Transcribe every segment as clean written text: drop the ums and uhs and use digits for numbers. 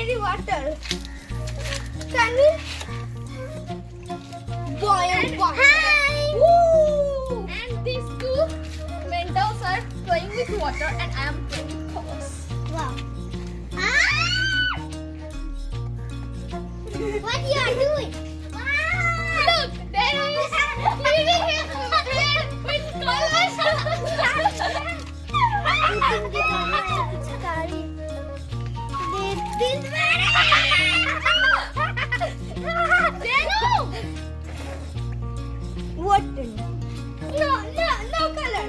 very water. Can we boil water? Hi! Woo! And these two mentors are playing with water and I am playing with colors. Wow. Ah! What you are doing? Look, there is leaving his head with colors. What? No color.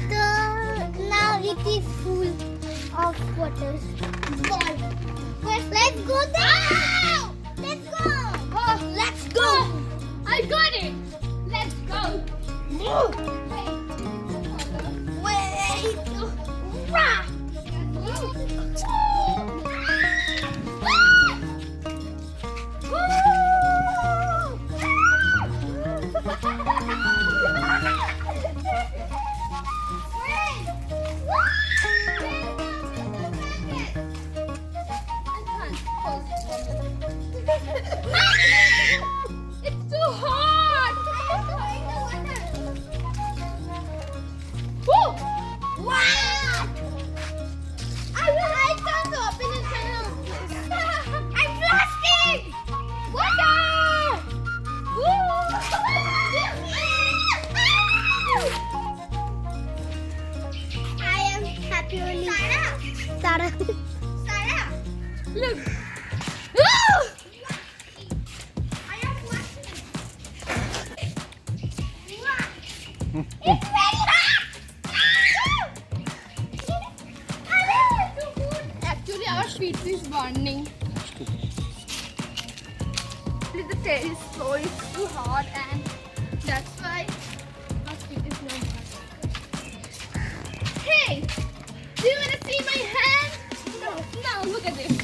So now it is full of water. Ball. Let's go there. Let's go. Oh, let's go. I got it. Let's go. Wait. Rah. It's too hot. Woo. Wow! I can't open it. I'm blasting! Water. I am happy only. Sara. Sara. Look. I am watching. It's very hot! Actually, our feet is burning. The tail is so it's too hot, and that's why our feet is not hot. Hey, do you wanna see my hand? No, look at this.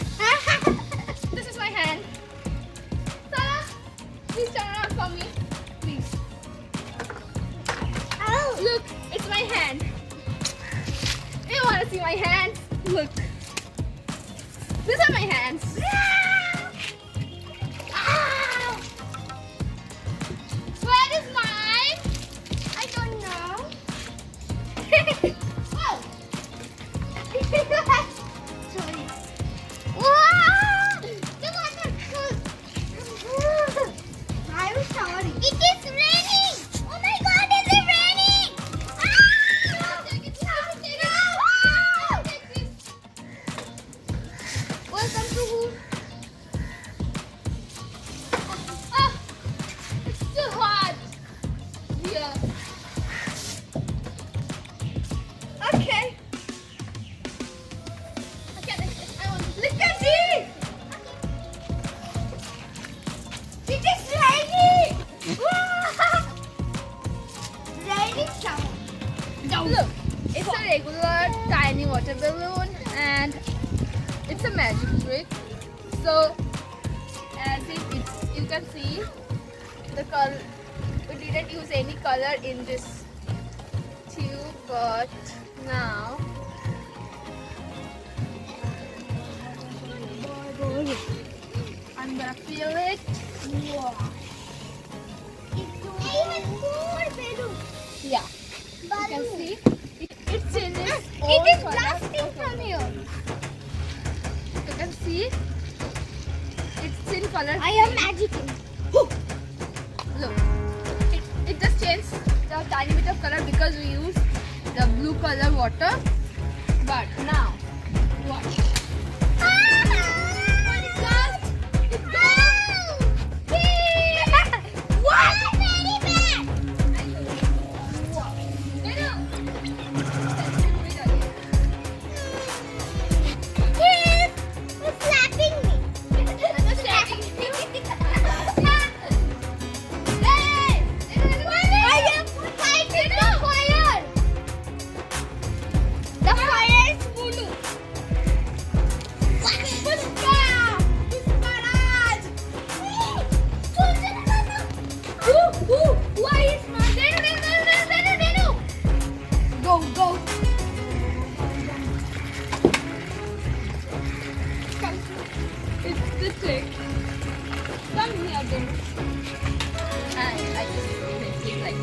This is my hand. Sarah, please turn around for me, please. Oh, Look, it's my hand. You wanna see my hands? Look. These are my hands. Ow! Where is mine? I don't know. Oh. sorry. Wow! The water cool. I'm sorry. It is raining. Oh my God! Is it raining? Ah! Welcome to who? Ah, it's too hot. Yeah. Okay. I want to look at this. It is raining. Raining shower. Look, it's a regular tiny water balloon and it's a magic trick. So, as you can see, the color, we didn't use any color in this tube, but now I'm gonna feel it. Wow. Even more balloon. Yeah, you can see it's in its own It is color. blasting Okay. from here. You can see it's in color. I am magicking. Look, it just changed the tiny bit of color because we used the blue color water. But now, watch. When it goes, it goes. What? Very bad. Wow. It's slapping me. I'm just shaking. I am fighting the fire. The fire is Munu.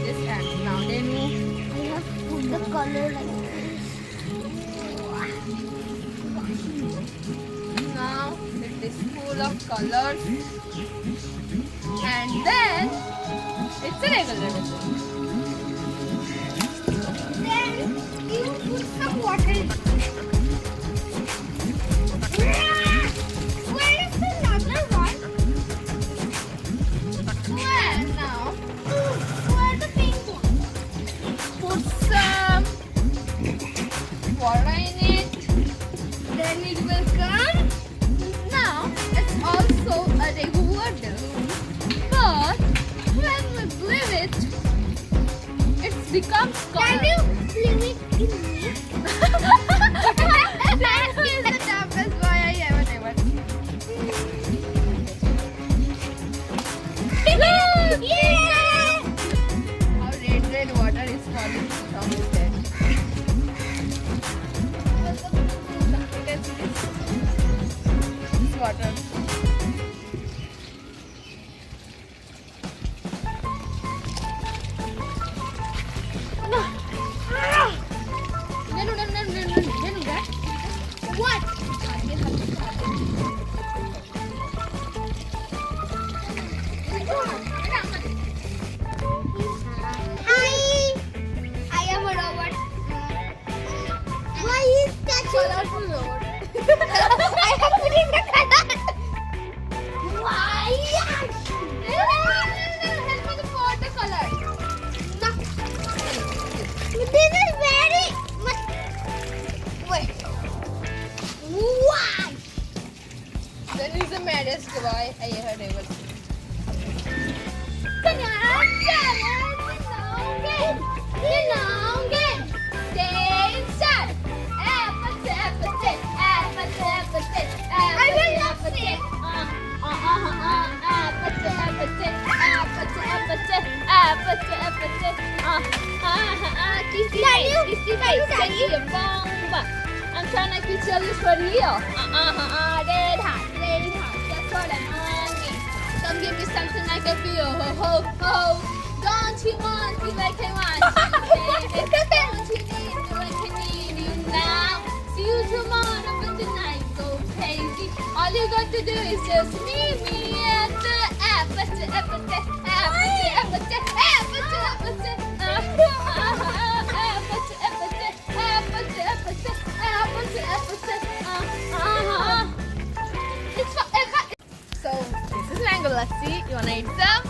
this and now Denu. I have put the color like this. Now it is full of colors and then it's a regular dessert. Then you put some water. Where is another one? Well, now Where the pink one? put some water in it, then it will come. Now it's also a regular dough, but when we blew it, it becomes Can color. you leave it in me? That is the toughest boy I ever. Yeah! How red water is falling from his head. This water. Denu, that. What? I am a robot. Why is that Colorful road. I have put in the color. Why? Help me to pour the color. This is very much. Wait. Why? Then he's the maddest boy I ever ever seen. I will not sing. I'm trying to get you this for real. Red hot, that's what I'm hungry. Come give me something I can feel. Ho, ho, ho. Don't you want me like I want you? Don't you need me like I need you now? See you tomorrow, but tonight go crazy. All you got to do is just meet me at the So this is mango lassi. You wanna eat some?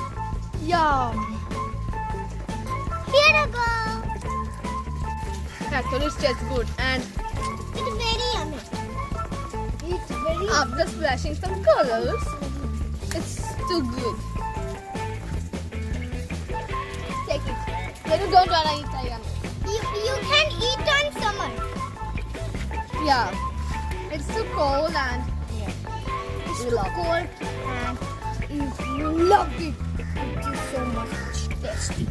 Yum. Here I go. Actually, it tastes good. And It's very yummy. It's very. after splashing some colors, it's too good. Take it. Then you don't wanna eat again. You can eat on summer. Yeah. It's too cold and It's we too love it. cold and you love it. It is so much tasty.